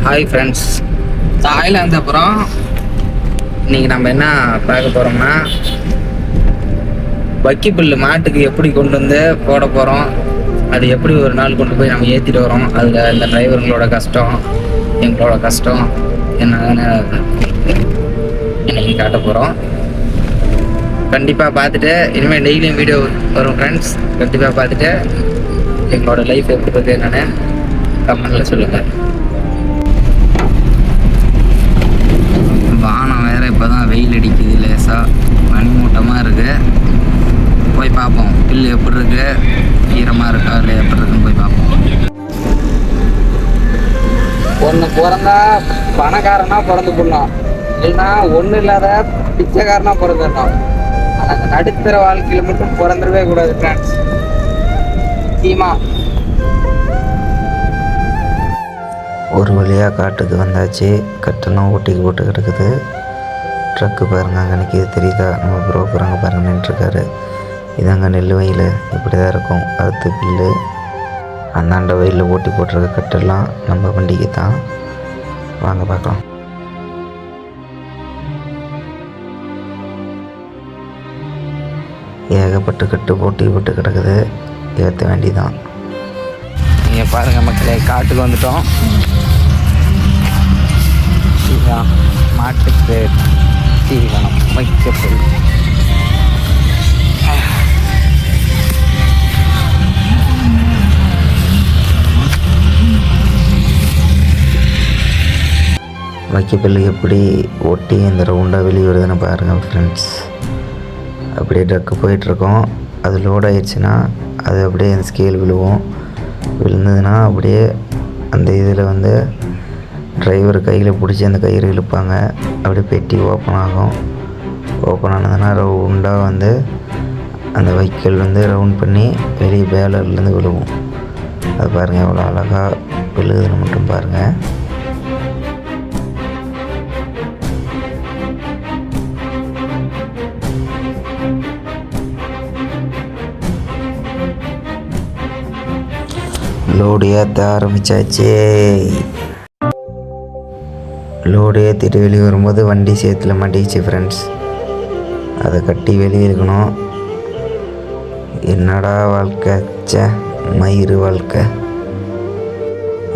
Hi friends, Thailand அப்புறம் இன்றைக்கி நம்ம என்ன பார்க்க போகிறோம்னா வக்கி புல் மாட்டுக்கு எப்படி கொண்டு வந்து போட போகிறோம், அது எப்படி ஒரு நாள் கொண்டு போய் நம்ம ஏற்றிட்டு வரோம், அதில் இந்த டிரைவருங்களோட கஷ்டம் எங்களோட கஷ்டம் என்னன்னு இன்றைக்கி காட்ட போகிறோம். கண்டிப்பாக பார்த்துட்டு இனிமேல் டெய்லியும் வீடியோ வரும் ஃப்ரெண்ட்ஸ். கண்டிப்பாக பார்த்துட்டு எங்களோட லைஃப் எப்படி இருக்குது என்னென்னு கமெண்டில் சொல்லுங்கள். வானம் வேறு இப்போ தான் வெயில் அடிக்குது, லேசாக மணிமூட்டமாக இருக்குது. போய் பார்ப்போம் புல் எப்படி இருக்குது, ஈரமாக இருக்கா இல்லை எப்படி இருக்குன்னு போய் பார்ப்போம். ஒன்று பிறந்தா பணக்காரனாக பிறந்து போடலாம், இல்லைன்னா ஒன்றும் இல்லாத பிச்சைக்காரனாக பிறந்துடணும். ஆனால் அந்த நடுத்தர வாழ்க்கையில் மட்டும் பிறந்துடவே கூடாது ஃப்ரெண்ட்ஸ். சீமா ஒரு வழியாக காட்டுக்கு வந்தாச்சு. கட்டணம் ஊட்டிக்கு போட்டு கிடக்குது. ட்ரக்கு பாருங்க அங்கே நிற்கிது, தெரியுதா? நம்ம புரோக்கர் அங்கே பாருங்க நின்றுருக்காரு. இதாங்க நெல் வயல், இப்படி தான் இருக்கும். அறுத்து புல்லு அந்தாண்ட வயலில் ஓட்டி போட்டிருக்க கட்டெல்லாம் நம்ம வண்டிக்கு தான். வாங்க பார்க்கலாம். ஏகப்பட்டு கட்டு போட்டு கிடக்குது, ஏற்ற வேண்டிதான். நீங்கள் பாருங்கள் மக்களே, காட்டுக்கு வந்துட்டோம். இதுதான் மாட்டுக்கு தீவனம் வைக்கப்படும். வைக்கப்புல் எப்படி ஒட்டி இந்த ரவுண்டாக வெளியே வருதுன்னு பாருங்கள் ஃப்ரெண்ட்ஸ். அப்படியே ட்ரக்கு போயிட்டுருக்கோம். அது லோட் ஆயிடுச்சுன்னா அது அப்படியே அந்த ஸ்கேல் விழுந்ததுன்னா அப்படியே அந்த இதில் வந்து டிரைவர் கையில் பிடிச்சி அந்த கயிறு இழுப்பாங்க. அப்படியே பெட்டி ஓப்பன் ஆகும். ஓப்பன் ஆனதுன்னா ரவுண்டாக வந்து அந்த வைக்கல் வந்து ரவுண்ட் பண்ணி வெளியே பேலர்லேருந்து விழுவும். அது பாருங்கள் எவ்வளோ அழகாக விழுகுதுன்னு மட்டும் பாருங்கள். லோடு ஏற்ற ஆரம்பித்தாச்சு. லோடு ஏற்றிட்டு வெளியே வரும்போது வண்டி சேத்துல மாட்டிக்கிச்சு ஃப்ரெண்ட்ஸ். அதை கட்டி வெளியே இருக்கணும். என்னடா வாழ்க்கை, மயிறு வாழ்க்கை.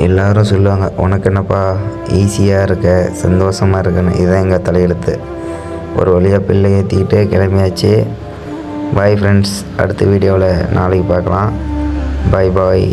எல்லோரும் சொல்லுவாங்க, உனக்கு என்னப்பா ஈஸியாக இருக்க, சந்தோஷமாக இருக்குன்னு. இதுதான் எங்கள் தலையெழுத்து. ஒரு வழியாக பிள்ளை ஏற்றிக்கிட்டு கிளம்பியாச்சு. பாய் ஃப்ரெண்ட்ஸ், அடுத்த வீடியோவில் நாளைக்கு பார்க்கலாம். பாய்.